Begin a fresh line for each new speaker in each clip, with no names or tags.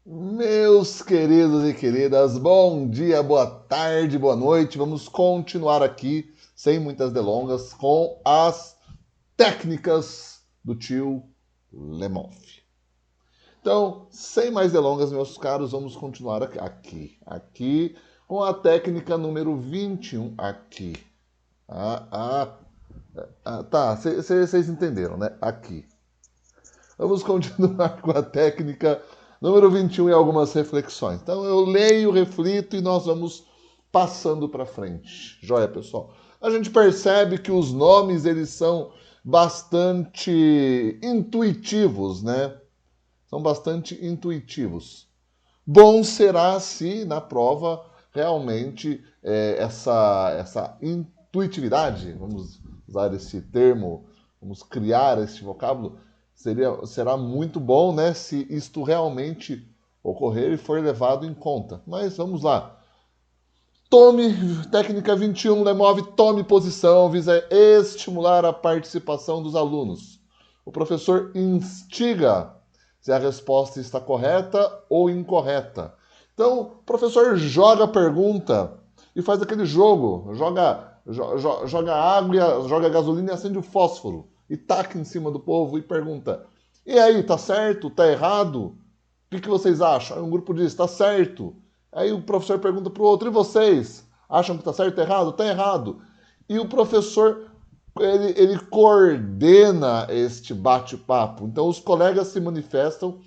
Meus queridos e queridas, bom dia, boa tarde, boa noite. Vamos continuar aqui, sem muitas delongas, com as técnicas do tio Lemov. Então, sem mais delongas, meus caros, vamos continuar aqui com a técnica número 21 aqui. Tá, vocês entenderam, né? Aqui. Vamos continuar com a técnica número 21 e algumas reflexões. Então eu leio, reflito e nós vamos passando para frente. Joia, pessoal? A gente percebe que os nomes eles são bastante intuitivos, né? São bastante intuitivos. Bom será se na prova realmente essa intuitividade, vamos usar esse termo, vamos criar esse vocábulo, será muito bom, né, se isto realmente ocorrer e for levado em conta. Mas vamos lá. Tome, técnica 21, Lemov, tome posição, visa estimular a participação dos alunos. O professor instiga se a resposta está correta ou incorreta. Então, o professor joga a pergunta e faz aquele jogo, joga água, joga gasolina e acende o fósforo e taca em cima do povo e pergunta: e aí, tá certo? Tá errado? O que vocês acham? Aí um grupo diz: tá certo. Aí o professor pergunta para o outro: e vocês? Acham que tá certo ou errado? Tá errado. E o professor ele coordena este bate-papo. Então os colegas se manifestam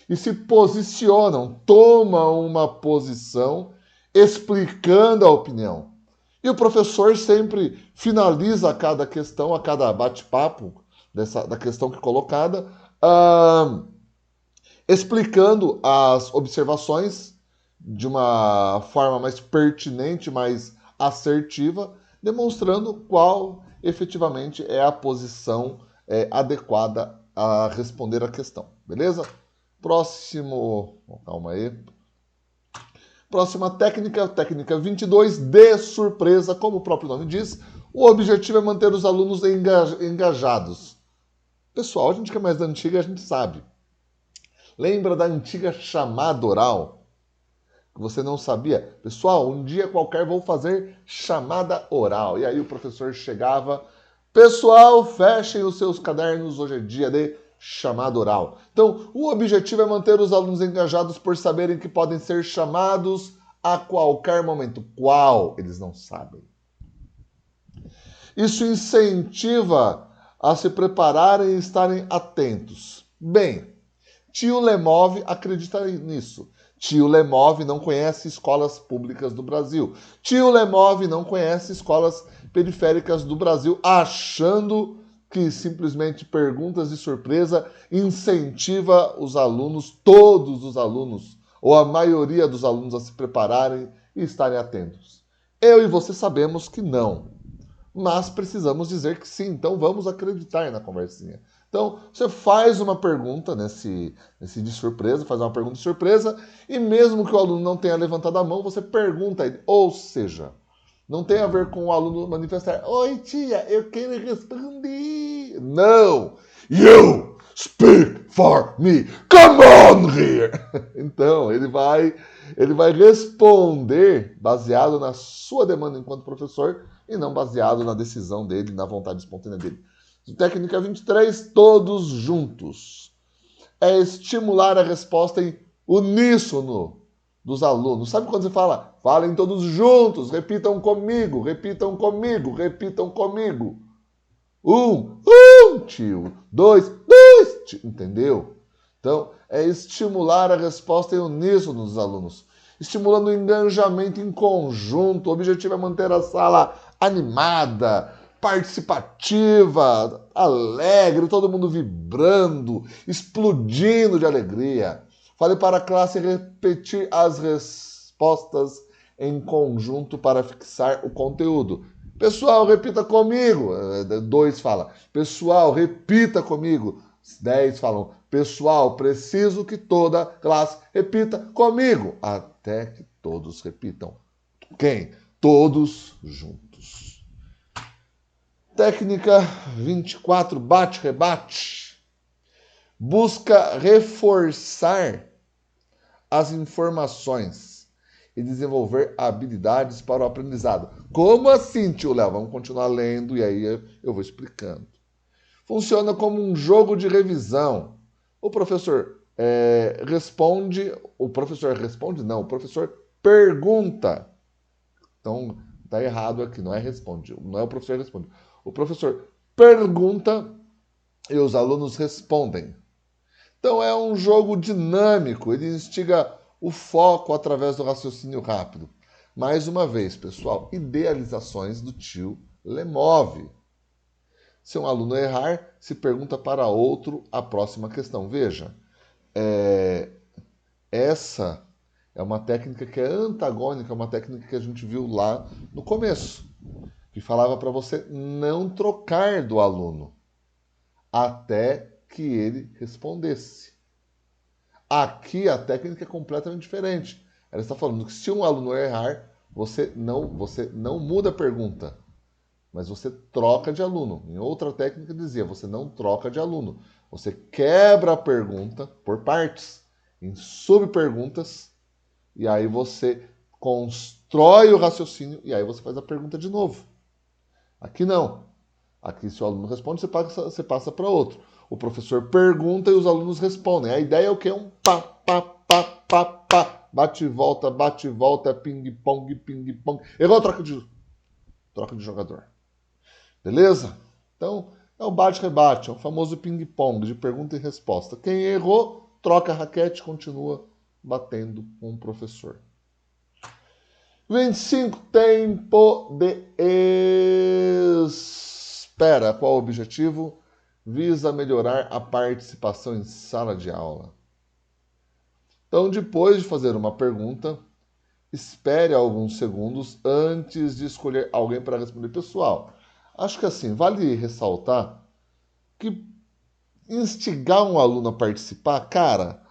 e se posicionam, tomam uma posição explicando a opinião. E o professor sempre finaliza a cada questão, a cada bate-papo da questão que é colocada, explicando as observações de uma forma mais pertinente, mais assertiva, demonstrando qual efetivamente é a posição adequada a responder a questão. Beleza? Próximo. Calma aí. Próxima técnica, técnica 22, de surpresa. Como o próprio nome diz, o objetivo é manter os alunos engajados. Pessoal, a gente que é mais da antiga, a gente sabe. Lembra da antiga chamada oral? Que você não sabia? Pessoal, um dia qualquer vou fazer chamada oral. E aí o professor chegava: pessoal, fechem os seus cadernos, hoje é dia de chamada oral. Então, o objetivo é manter os alunos engajados por saberem que podem ser chamados a qualquer momento. Qual? Eles não sabem. Isso incentiva a se prepararem e estarem atentos. Bem, tio Lemov acredita nisso. Tio Lemov não conhece escolas públicas do Brasil. Tio Lemov não conhece escolas periféricas do Brasil, achando que simplesmente perguntas de surpresa incentiva os alunos, todos os alunos, ou a maioria dos alunos a se prepararem e estarem atentos. Eu e você sabemos que não. Mas precisamos dizer que sim, então vamos acreditar na conversinha. Então, você faz uma pergunta nesse de surpresa, faz uma pergunta de surpresa, e mesmo que o aluno não tenha levantado a mão, você pergunta a ele. Ou seja, não tem a ver com o aluno manifestar: oi, tia, eu quero responder. Não! You speak for me. Come on here! Então, ele vai responder baseado na sua demanda enquanto professor e não baseado na decisão dele, na vontade espontânea dele. Técnica 23, todos juntos. É estimular a resposta em uníssono dos alunos. Sabe quando você fala? Falem todos juntos, repitam comigo, repitam comigo, repitam comigo. Tio. Dois, tio. Entendeu? Então, é estimular a resposta em uníssono dos alunos. Estimulando o engajamento em conjunto. O objetivo é manter a sala animada, participativa, alegre, todo mundo vibrando, explodindo de alegria. Fale para a classe repetir as respostas em conjunto para fixar o conteúdo. Pessoal, repita comigo. 2 fala: pessoal, repita comigo. 10 falam: pessoal, preciso que toda classe repita comigo. Até que todos repitam. Quem? Todos juntos. Técnica 24, bate-rebate. Busca reforçar as informações e desenvolver habilidades para o aprendizado. Como assim, tio Léo? Vamos continuar lendo e aí eu vou explicando. Funciona como um jogo de revisão. O professor o professor pergunta. Então, está errado aqui, não é responde, não é o professor que responde. O professor pergunta e os alunos respondem. Então, é um jogo dinâmico, ele instiga o foco através do raciocínio rápido. Mais uma vez, pessoal, idealizações do tio Lemove. Se um aluno errar, se pergunta para outro a próxima questão. Veja, essa é uma técnica que é antagônica a uma técnica que a gente viu lá no começo, que falava para você não trocar do aluno até que ele respondesse. Aqui a técnica é completamente diferente. Ela está falando que se um aluno errar, você não muda a pergunta, mas você troca de aluno. Em outra técnica dizia, você não troca de aluno. Você quebra a pergunta por partes, em subperguntas, e aí você constrói o raciocínio e aí você faz a pergunta de novo. Aqui não. Aqui, se o aluno responde, você passa para outro. O professor pergunta e os alunos respondem. A ideia é o quê? Um pá, pá, pá, pá, pá. Bate e volta, ping-pong, ping-pong. Errou, troca de jogador. Beleza? Então, é o bate-rebate, é o famoso ping-pong de pergunta e resposta. Quem errou, troca a raquete e continua batendo com o professor. 25. Tempo de espera. Qual o objetivo? Visa melhorar a participação em sala de aula. Então, depois de fazer uma pergunta, espere alguns segundos antes de escolher alguém para responder. Pessoal, acho que assim, vale ressaltar que instigar um aluno a participar, cara,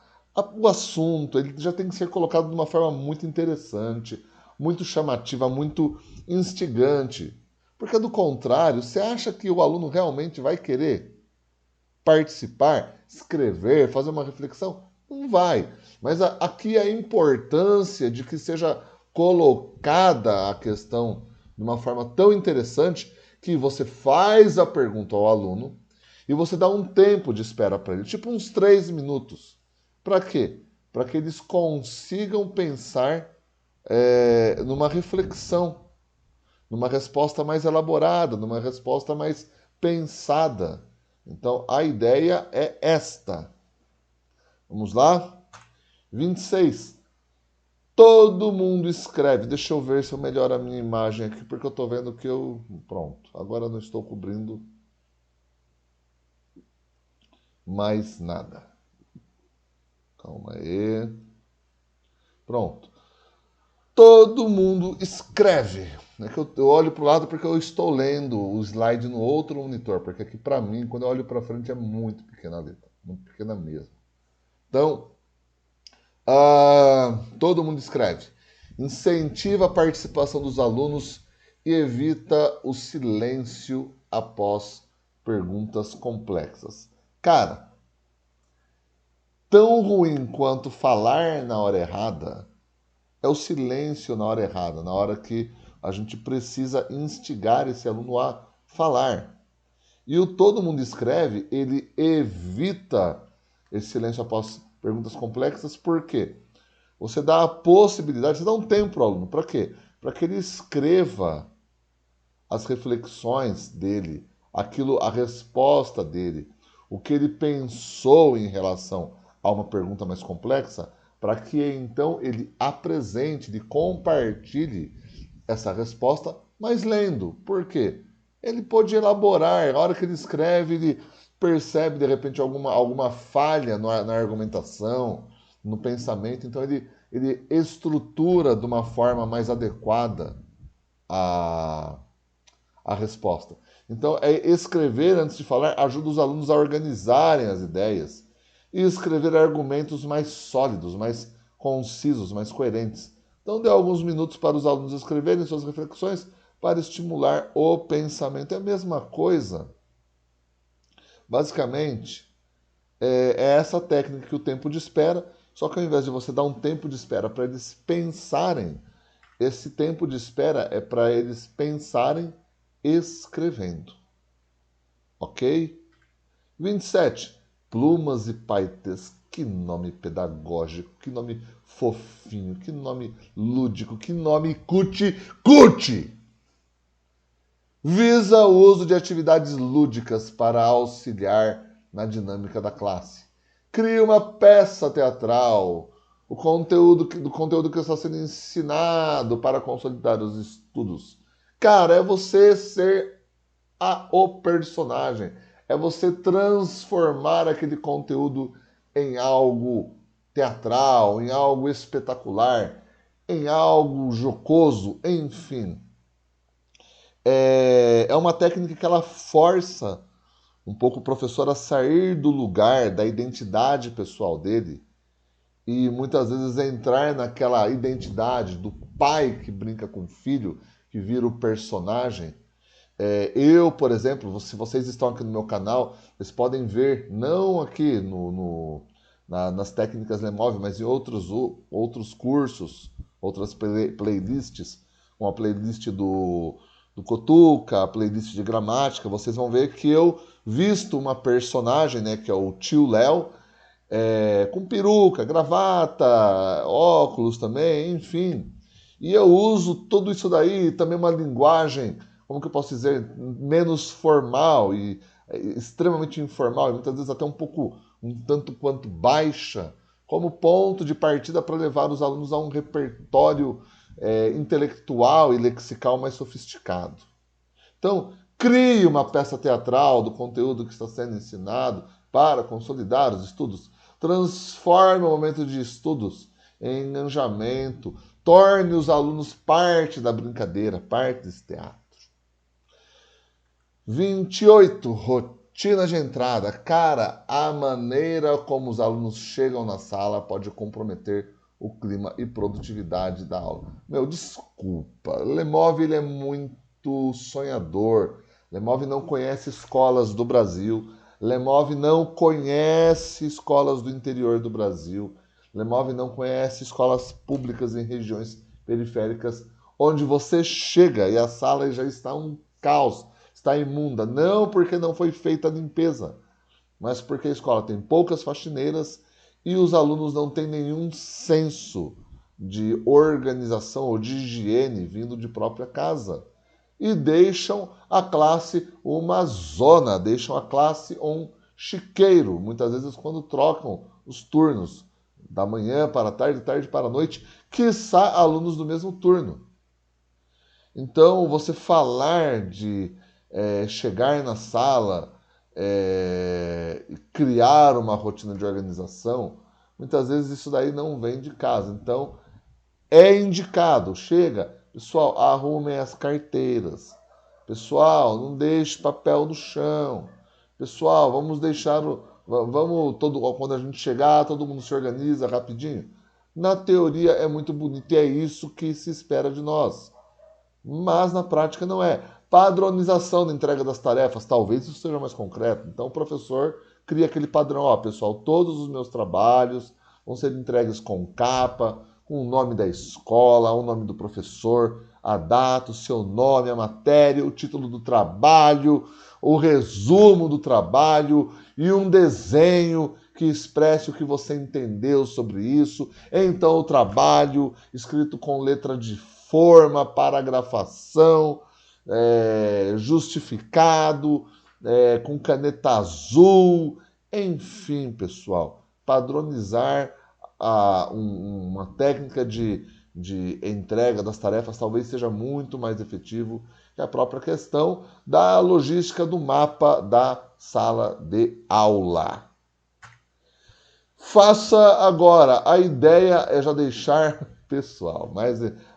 o assunto ele já tem que ser colocado de uma forma muito interessante, muito chamativa, muito instigante. Porque do contrário, você acha que o aluno realmente vai querer participar, escrever, fazer uma reflexão? Não vai. Mas aqui a importância de que seja colocada a questão de uma forma tão interessante que você faz a pergunta ao aluno e você dá um tempo de espera para ele, tipo uns 3 minutos. Para quê? Para que eles consigam pensar numa reflexão, numa resposta mais elaborada, numa resposta mais pensada. Então, a ideia é esta. Vamos lá? 26. Todo mundo escreve. Deixa eu ver se eu melhoro a minha imagem aqui, porque eu estou vendo que eu... Pronto. Agora não estou cobrindo mais nada. Calma aí. Pronto. Todo mundo escreve. É que eu olho para o lado porque eu estou lendo o slide no outro monitor, porque aqui para mim, quando eu olho para frente, é muito pequena a letra, muito pequena mesmo. Então, todo mundo escreve. Incentiva a participação dos alunos e evita o silêncio após perguntas complexas. Cara, tão ruim quanto falar na hora errada é o silêncio na hora errada, na hora que a gente precisa instigar esse aluno a falar. E o todo mundo escreve, ele evita esse silêncio após perguntas complexas, por quê? Você dá a possibilidade, você dá um tempo para o aluno. Para quê? Para que ele escreva as reflexões dele, a resposta dele, o que ele pensou em relação a uma pergunta mais complexa, para que então ele apresente, ele compartilhe essa resposta, mas lendo. Por quê? Ele pode elaborar, a hora que ele escreve, ele percebe de repente alguma falha na argumentação, no pensamento, então ele estrutura de uma forma mais adequada a resposta. Então, escrever antes de falar ajuda os alunos a organizarem as ideias e escrever argumentos mais sólidos, mais concisos, mais coerentes. Então, dê alguns minutos para os alunos escreverem suas reflexões para estimular o pensamento. É a mesma coisa. Basicamente, é essa técnica que o tempo de espera Só que ao invés de você dar um tempo de espera para eles pensarem, esse tempo de espera é para eles pensarem escrevendo. Ok? 27. Plumas e paetês. Que nome pedagógico, que nome fofinho, que nome lúdico, que nome cuti! Visa o uso de atividades lúdicas para auxiliar na dinâmica da classe. Cria uma peça teatral, do conteúdo que está sendo ensinado para consolidar os estudos. Cara, é você ser o personagem. É você transformar aquele conteúdo em algo teatral, em algo espetacular, em algo jocoso, enfim. É uma técnica que ela força um pouco o professor a sair do lugar, da identidade pessoal dele e muitas vezes entrar naquela identidade do pai que brinca com o filho, que vira o personagem. Eu, por exemplo, se vocês estão aqui no meu canal, vocês podem ver, não aqui nas técnicas Lemove, mas em outros cursos, outras playlists, uma playlist do Cotuca, a playlist de gramática, vocês vão ver que eu visto uma personagem, né, que é o tio Léo, com peruca, gravata, óculos também, enfim. E eu uso tudo isso daí, também uma linguagem, como que eu posso dizer, menos formal e extremamente informal, e muitas vezes até um tanto quanto baixa, como ponto de partida para levar os alunos a um repertório intelectual e lexical mais sofisticado. Então, crie uma peça teatral do conteúdo que está sendo ensinado para consolidar os estudos. Transforme o momento de estudos em engajamento. Torne os alunos parte da brincadeira, parte desse teatro. 28. Rotina de entrada. Cara, a maneira como os alunos chegam na sala pode comprometer o clima e produtividade da aula. Meu, desculpa. Lemov ele é muito sonhador. Lemov não conhece escolas do Brasil. Lemov não conhece escolas do interior do Brasil. Lemov não conhece escolas públicas em regiões periféricas onde você chega e a sala já está um caos, está imunda. Não porque não foi feita a limpeza, mas porque a escola tem poucas faxineiras e os alunos não têm nenhum senso de organização ou de higiene vindo de própria casa. E deixam a classe uma zona, deixam a classe um chiqueiro, muitas vezes quando trocam os turnos, da manhã para a tarde, tarde para a noite, quiçá alunos do mesmo turno. Então, você falar de chegar na sala e criar uma rotina de organização, muitas vezes isso daí não vem de casa. Então, é indicado, chega, pessoal, arrumem as carteiras. Pessoal, não deixe papel no chão. Pessoal, vamos deixar quando a gente chegar, todo mundo se organiza rapidinho. Na teoria é muito bonito e é isso que se espera de nós. Mas na prática não é. Padronização da entrega das tarefas, talvez isso seja mais concreto. Então o professor cria aquele padrão, ó, pessoal, todos os meus trabalhos vão ser entregues com capa, com o nome da escola, o nome do professor, a data, o seu nome, a matéria, o título do trabalho, o resumo do trabalho e um desenho que expresse o que você entendeu sobre isso. Então, o trabalho escrito com letra de forma, paragrafação, justificado, com caneta azul, enfim, pessoal, padronizar uma técnica de entrega das tarefas talvez seja muito mais efetivo que a própria questão da logística do mapa da sala de aula. Faça agora. A ideia é já deixar, pessoal,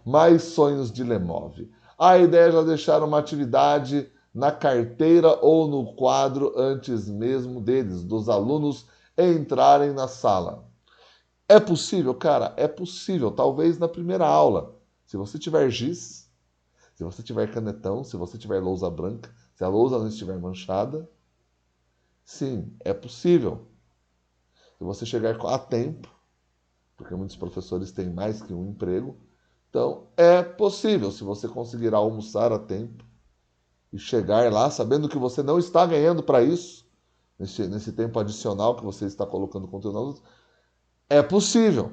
mais sonhos de Lemov. A ideia é já deixar uma atividade na carteira ou no quadro antes mesmo deles, dos alunos entrarem na sala. É possível, cara? É possível. Talvez na primeira aula. Se você tiver giz, se você tiver canetão, se você tiver lousa branca, se a lousa não estiver manchada, sim, é possível. Se você chegar a tempo, porque muitos professores têm mais que um emprego. Então, é possível, se você conseguir almoçar a tempo e chegar lá sabendo que você não está ganhando para isso, nesse tempo adicional que você está colocando conteúdo na aula, é possível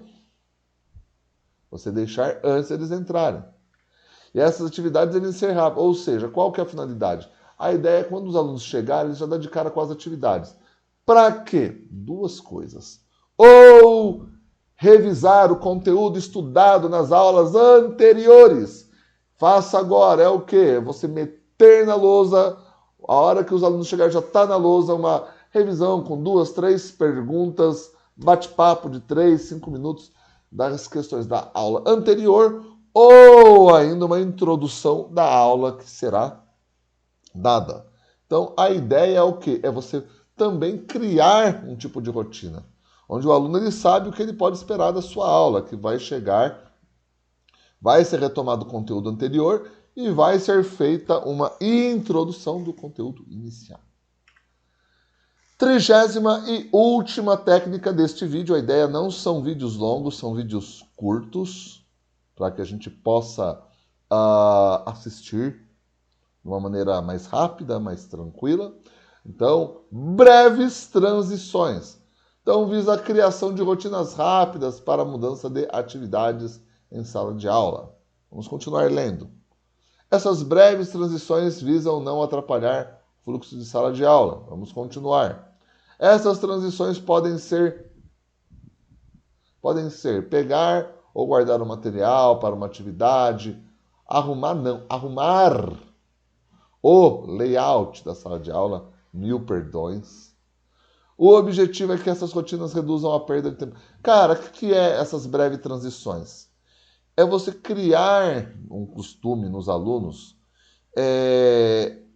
você deixar antes eles entrarem. E essas atividades devem ser rápidas. Ou seja, qual que é a finalidade? A ideia é quando os alunos chegarem, eles já dão de cara com as atividades. Para quê? Duas coisas. Ou revisar o conteúdo estudado nas aulas anteriores. Faça agora. É o quê? Você meter na lousa, a hora que os alunos chegarem já está na lousa, uma revisão com 2, 3 perguntas, bate-papo de 3, 5 minutos das questões da aula anterior, ou ainda uma introdução da aula que será dada. Então, a ideia é o quê? É você também criar um tipo de rotina, onde o aluno ele sabe o que ele pode esperar da sua aula, que vai chegar, vai ser retomado o conteúdo anterior e vai ser feita uma introdução do conteúdo inicial. 30ª e última técnica deste vídeo. A ideia não são vídeos longos, são vídeos curtos, para que a gente possa assistir de uma maneira mais rápida, mais tranquila. Então, breves transições. Então, visa a criação de rotinas rápidas para a mudança de atividades em sala de aula. Vamos continuar lendo. Essas breves transições visam não atrapalhar o fluxo de sala de aula. Vamos continuar. Essas transições podem ser pegar ou guardar o material para uma atividade, arrumar o layout da sala de aula, 1000 perdões. O objetivo é que essas rotinas reduzam a perda de tempo. Cara, o que é essas breves transições? É você criar um costume nos alunos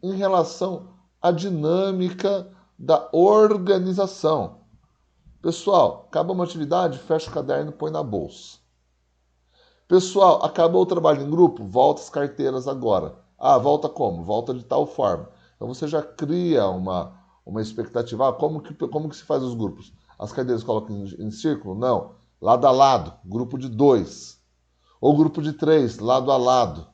em relação à dinâmica da organização. Pessoal, acabou uma atividade, fecha o caderno e põe na bolsa. Pessoal, acabou o trabalho em grupo, volta as carteiras agora. Ah, volta como? Volta de tal forma. Então você já cria uma expectativa. Ah, como que se faz os grupos? As cadeiras colocam em círculo? Não. Lado a lado, grupo de 2. Ou grupo de 3, lado a lado.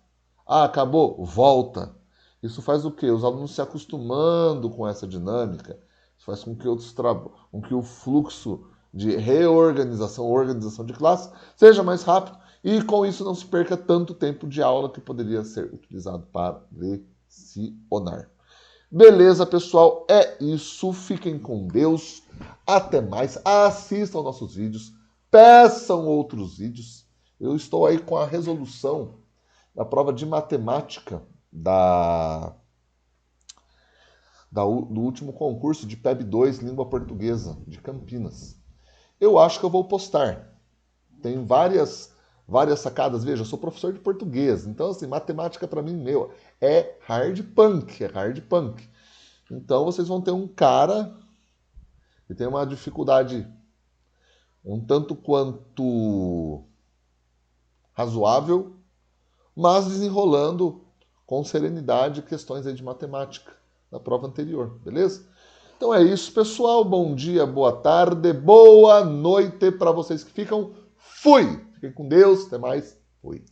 Ah, acabou? Volta. Isso faz o quê? Os alunos se acostumando com essa dinâmica. Isso faz com que o fluxo de reorganização, organização de classe, seja mais rápido e com isso não se perca tanto tempo de aula que poderia ser utilizado para lecionar. Beleza, pessoal? É isso. Fiquem com Deus. Até mais. Assistam nossos vídeos. Peçam outros vídeos. Eu estou aí com a resolução da prova de matemática do último concurso de PEB 2, Língua Portuguesa, de Campinas. Eu acho que eu vou postar. Tem várias sacadas. Veja, eu sou professor de português, então assim, matemática para mim, é hard punk. Então vocês vão ter um cara que tem uma dificuldade um tanto quanto razoável, mas desenrolando com serenidade questões aí de matemática da prova anterior, beleza? Então é isso, pessoal. Bom dia, boa tarde, boa noite para vocês que ficam. Fui! Fiquem com Deus, até mais. Fui!